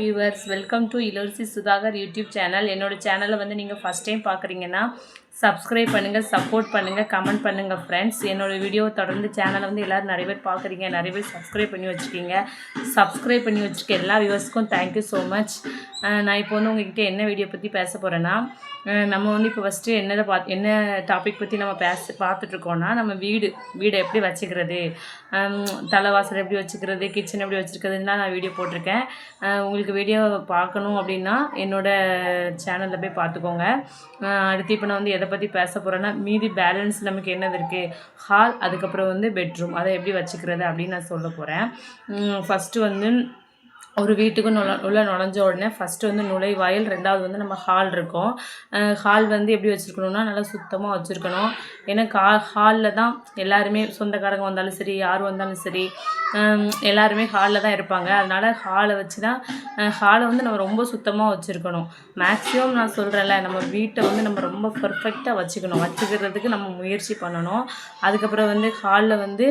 Viewers welcome to இளவரசி Sudhakar YouTube channel. என்னோட சேனலை வந்து நீங்கள் ஃபஸ்ட் டைம் பார்க்குறீங்கன்னா சப்ஸ்கிரைப் பண்ணுங்கள், சப்போர்ட் பண்ணுங்கள், கமெண்ட் பண்ணுங்கள் ஃப்ரெண்ட்ஸ். என்னோடய வீடியோவை தொடர்ந்து சேனலை வந்து எல்லோரும் நிறைய பேர் பார்க்குறீங்க, நிறைய பேர் சப்ஸ்கிரைப் பண்ணி வச்சுருக்கீங்க. சப்ஸ்கிரைப் பண்ணி வச்சுருக்க எல்லா வியூவர்ஸ்க்கும் தேங்க்யூ ஸோ மச். நான் இப்போ வந்து உங்கள்கிட்ட என்ன வீடியோ பற்றி பேச போகிறேன்னா, நம்ம வந்து இப்போ ஃபஸ்ட்டு என்ன டாபிக் பற்றி நம்ம பார்த்துட்ருக்கோன்னா, நம்ம வீடை எப்படி வச்சுக்கிறது, தலைவாசல் எப்படி வச்சுக்கிறது, கிச்சன் எப்படி வச்சுருக்கிறதுலாம் நான் வீடியோ போட்டிருக்கேன். உங்களுக்கு வீடியோ பார்க்கணும் அப்படின்னா என்னோடய சேனலில் போய் பார்த்துக்கோங்க. அடுத்து இப்போ நான் வந்து எதை பற்றி பேச போகிறேன்னா, மீதி பேலன்ஸ் நமக்கு என்னது இருக்குது, ஹால், அதுக்கப்புறம் வந்து பெட்ரூம், அதை எப்படி வச்சுக்கிறது அப்படின்னு நான் சொல்ல போகிறேன். ஃபஸ்ட்டு வந்து ஒரு வீட்டுக்கு நுழைஞ்ச உடனே ஃபஸ்ட்டு வந்து நுழைவாயில், ரெண்டாவது வந்து நம்ம ஹால் இருக்கும். ஹால் வந்து எப்படி வச்சுருக்கணுன்னா, நல்லா சுத்தமாக வச்சுருக்கணும். ஏன்னா ஹாலில் தான் எல்லாருமே, சொந்தக்காரங்க வந்தாலும் சரி, யார் வந்தாலும் சரி, எல்லாருமே ஹாலில் தான் இருப்பாங்க. அதனால் ஹாலை வச்சு தான் ஹாலை வந்து நம்ம ரொம்ப சுத்தமாக வச்சுருக்கணும். மேக்ஸிமம் நான் சொல்கிறேன்ல, நம்ம வீட்டை வந்து நம்ம ரொம்ப பர்ஃபெக்டாக வச்சுக்கிறதுக்கு நம்ம முயற்சி பண்ணணும். அதுக்கப்புறம் வந்து ஹாலில் வந்து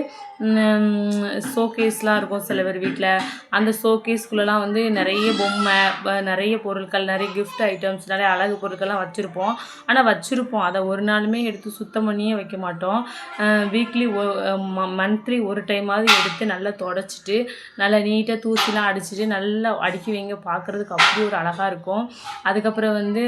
ஷோகேஸ்லாம் இருக்கும் சில பேர் வீட்டில். அந்த ஷோகேஸ்குள்ளெலாம் வந்து நிறைய பொம்மை, நிறைய பொருட்கள், நிறைய கிஃப்ட் ஐட்டம்ஸ், நிறைய அழகு பொருட்கள்லாம் வச்சுருப்போம். ஆனால் அதை ஒரு நாளுமே எடுத்து சுத்தம் பண்ணியே வைக்க மாட்டோம். வீக்லி மந்த்லி ஒரு டைமாவது எடுத்து நல்லா தொடச்சிட்டு, நல்லா நீட்டாக தூசிலாம் அடிச்சுட்டு நல்லா அடுக்கி வைங்க. பார்க்குறதுக்கு அப்படி ஒரு அழகாக இருக்கும். அதுக்கப்புறம் வந்து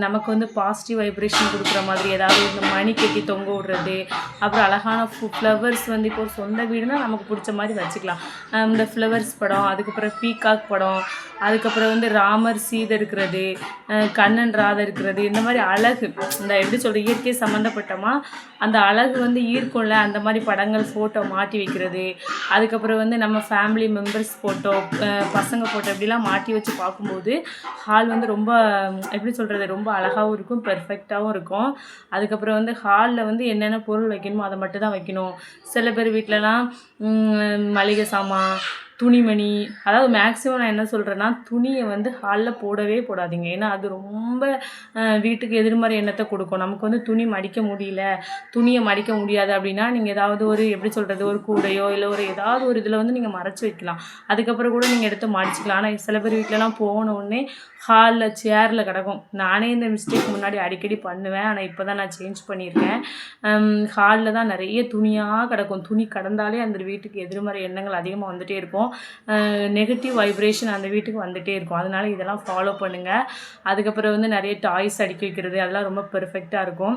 நமக்கு வந்து பாசிட்டிவ் வைப்ரேஷன் கொடுக்குற மாதிரி ஏதாவது இந்த மணி கட்டி தொங்க விடுறது, அப்புறம் அழகான ஃப்ளவர்ஸ் வந்து இப்போ ஒரு சொந்த வீடுனா நமக்கு பிடிச்ச மாதிரி வச்சுக்கலாம். இந்த ஃப்ளவர்ஸ் படம், அதுக்கப்புறம் பீகாக் படம், அதுக்கப்புறம் வந்து ராமர் சீதை இருக்கிறது, கண்ணன் ராதை இருக்கிறது, இந்த மாதிரி அழகு, இந்த எப்படி சொல்கிற இயற்கை சம்மந்தப்பட்டமா அந்த அழகு வந்து ஈர்க்கும்ல, அந்த மாதிரி படங்கள் ஃபோட்டோ மாட்டி வைக்கிறது. அதுக்கப்புறம் வந்து நம்ம ஃபேமிலி மெம்பர்ஸ் ஃபோட்டோ, பசங்க ஃபோட்டோ இப்படிலாம் மாட்டி வச்சு பார்க்கும்போது ஹால் வந்து ரொம்ப எப்படி சொல்கிறது, ரொம்ப அழகாகவும் இருக்கும், பெர்ஃபெக்டாகவும் இருக்கும். அதுக்கப்புறம் வந்து ஹாலில் வந்து என்னென்ன பொருள் வைக்கணுமோ அதை மட்டும் தான் வைக்கணும். சில பேர் வீட்டிலலாம் மளிகை சாமான், துணிமணி, அதாவது மேக்ஸிமம் நான் என்ன சொல்கிறேன்னா, துணியை வந்து ஹாலில் போடவே போடாதீங்க. ஏன்னா அது ரொம்ப வீட்டுக்கு எதிர்மறை எண்ணத்தை கொடுக்கும். நமக்கு வந்து துணி மடிக்க முடியல, துணியை மடிக்க முடியாது அப்படின்னா, நீங்கள் ஏதாவது ஒரு எப்படி சொல்கிறது, ஒரு கூடையோ இல்லை ஒரு ஏதாவது ஒரு இதில் வந்து நீங்கள் மறைச்சி வைக்கலாம். அதுக்கப்புறம் கூட நீங்கள் எடுத்து மடிச்சிக்கலாம். ஆனால் சில பேர் வீட்டிலலாம் போன உடனே ஹாலில் சேரில் கிடக்கும். நானே இந்த மிஸ்டேக் முன்னாடி அடிக்கடி பண்ணுவேன். ஆனால் இப்போ தான் நான் சேஞ்ச் பண்ணியிருக்கேன். ஹாலில் தான் நிறைய துணியாக கிடக்கும். துணி கடந்தாலே அந்த வீட்டுக்கு எதிர்மறை எண்ணங்கள் அதிகமாக வந்துகிட்டே இருக்கும். நெகட்டிவ் வைப்ரேஷன் அந்த வீட்டுக்கு வந்துகிட்டே இருக்கும். அதனால் இதெல்லாம் ஃபாலோ பண்ணுங்கள். அதுக்கப்புறம் வந்து நிறைய டாய்ஸ் அடுக்கி வைக்கிறது, அதெல்லாம் ரொம்ப பெர்ஃபெக்டாக இருக்கும்.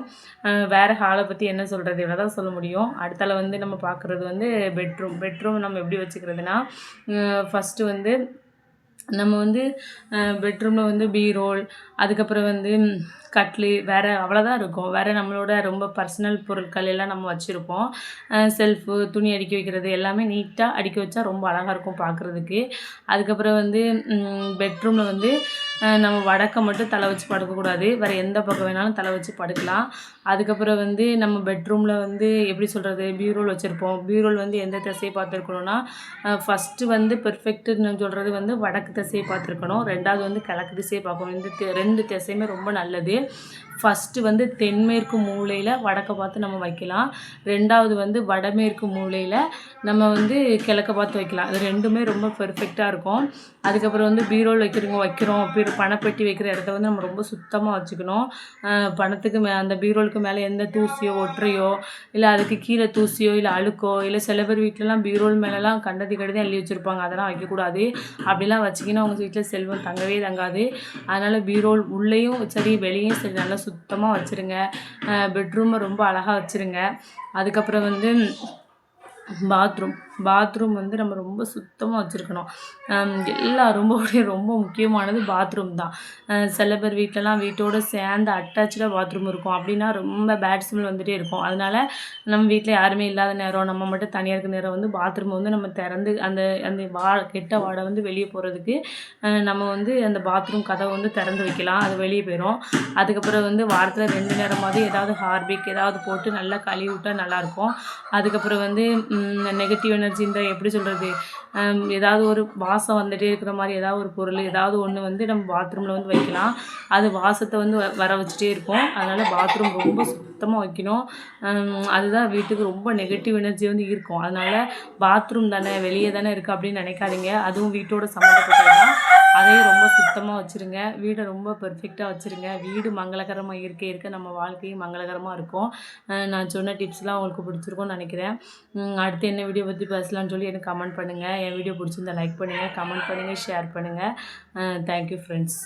வேறு ஹாலை பற்றி என்ன சொல்கிறது, இவ்வளோ தான் சொல்ல முடியும். அடுத்தால வந்து நம்ம பார்க்குறது வந்து பெட்ரூம் நம்ம எப்படி வச்சுக்கிறதுனா, ஃபஸ்ட்டு வந்து நம்ம வந்து பெட்ரூமில் வந்து பீரோல், அதுக்கப்புறம் வந்து கட்லு, வேறு அவ்வளோதான் இருக்கும். வேறு நம்மளோட ரொம்ப பர்சனல் பொருட்கள் எல்லாம் நம்ம வச்சுருப்போம். செல்ஃபு, துணி அடுக்கி வைக்கிறது எல்லாமே நீட்டாக அடுக்கி வச்சா ரொம்ப அழகாக இருக்கும் பார்க்குறதுக்கு. அதுக்கப்புறம் வந்து பெட்ரூமில் வந்து நம்ம வடக்க மட்டும் தலை வச்சு படுக்கக்கூடாது, வேறு எந்த பக்கம் வேணாலும் தலை வச்சு படுக்கலாம். அதுக்கப்புறம் வந்து நம்ம பெட்ரூமில் வந்து எப்படி சொல்கிறது, பீரோல் வச்சுருப்போம். பீரோல் வந்து எந்த திசையை பார்த்துருக்கணும்னா, ஃபஸ்ட்டு வந்து பெர்ஃபெக்ட்டுன்னு சொல்கிறது வந்து வடக்கு திசையை பார்த்துருக்கணும், ரெண்டாவது வந்து கிழக்கு திசையை பார்க்கணும். இந்த ரெண்டு திசையுமே ரொம்ப நல்லது. ஃபஸ்ட்டு வந்து தென்மேற்கு மூலையில் வடக்கை பார்த்து நம்ம வைக்கலாம், ரெண்டாவது வந்து வடமேற்கு மூலையில் நம்ம வந்து கிழக்க பார்த்து வைக்கலாம். அது ரெண்டுமே ரொம்ப பெர்ஃபெக்டாக இருக்கும். அதுக்கப்புறம் வந்து பீரோல் வைக்கிறோம், பணப்பெட்டி வைக்கிற இடத்த வந்து நம்ம ரொம்ப சுத்தமாக வச்சுக்கணும். பணத்துக்கு அந்த பீரோலுக்கு மேலே எந்த தூசியோ ஒற்றையோ இல்லை அதுக்கு கீழே தூசியோ இல்லை அழுக்கோ, இல்லை சில பேர் வீட்டிலலாம் பீரோல் மேலெலாம் கண்டதி அள்ளி வச்சுருப்பாங்க, அதெல்லாம் வைக்கக்கூடாது. அப்படிலாம் வச்சிங்கன்னா அவங்க வீட்டில் செல்வம் தங்கவே தங்காது. அதனால் பீரோல் உள்ளேயும் சரி வெளியும் சரி நல்லா சுத்தமாக வச்சுருங்க. பெட்ரூமை ரொம்ப அழகாக வச்சுருங்க. அதுக்கப்புறம் வந்து பாத்ரூம் வந்து நம்ம ரொம்ப சுத்தமாக வச்சுருக்கணும். ரொம்ப முக்கியமானது பாத்ரூம் தான். சில பேர் வீட்டோடு சேர்ந்து அட்டாச்சாக பாத்ரூம் இருக்கும். அப்படின்னா ரொம்ப பேட் ஸ்மெல் வந்துகிட்டே இருக்கும். அதனால் நம்ம வீட்டில் யாருமே இல்லாத நேரம், நம்ம மட்டும் தனியாக இருக்கிற நேரம் வந்து பாத்ரூம் வந்து நம்ம திறந்து அந்த கெட்ட வாடை வந்து வெளியே போகிறதுக்கு நம்ம வந்து அந்த பாத்ரூம் கதவை வந்து திறந்து வைக்கலாம், அது வெளியே போயிடும். அதுக்கப்புறம் வந்து வாரத்தில் 2 நேரமாவது ஏதாவது ஹார்பிக் ஏதாவது போட்டு நல்லா கழுவி விட்டால் நல்லாயிருக்கும். அதுக்கப்புறம் வந்து நெகட்டிவ் எனர்ஜி, இந்த எப்படி சொல்கிறது, ஏதாவது ஒரு வாசம் வந்துகிட்டே இருக்கிற மாதிரி ஏதாவது ஒரு பொருள் ஏதாவது ஒன்று வந்து நம்ம பாத்ரூமில் வந்து வைக்கலாம். அது வாசத்தை வந்து வர வச்சுட்டே இருக்கும். அதனால் பாத்ரூம் ரொம்ப சுத்தமாக வைக்கணும். அதுதான் வீட்டுக்கு ரொம்ப நெகட்டிவ் எனர்ஜி வந்து இருக்கும். அதனால் பாத்ரூம் தானே, வெளியே தானே இருக்குது அப்படின்னு நினைக்காதீங்க. அதுவும் வீட்டோட சம்மந்தப்பட்டது தான். அதையும் ரொம்ப சுத்தமாக வச்சுருங்க. வீடை ரொம்ப பெர்ஃபெக்டாக வச்சுருங்க. வீடு மங்களகரமாக இருக்க இருக்க நம்ம வாழ்க்கையும் மங்களகரமாக இருக்கும். நான் சொன்ன டிப்ஸ்லாம் உங்களுக்கு பிடிச்சிருக்கும்னு நினைக்கிறேன். அடுத்து என்ன வீடியோ பற்றி பேசலாம்னு சொல்லி எனக்கு கமெண்ட் பண்ணுங்கள். என் வீடியோ பிடிச்சிருந்தா லைக் பண்ணுங்கள், கமெண்ட் பண்ணுங்கள், ஷேர் பண்ணுங்கள். Thank you friends.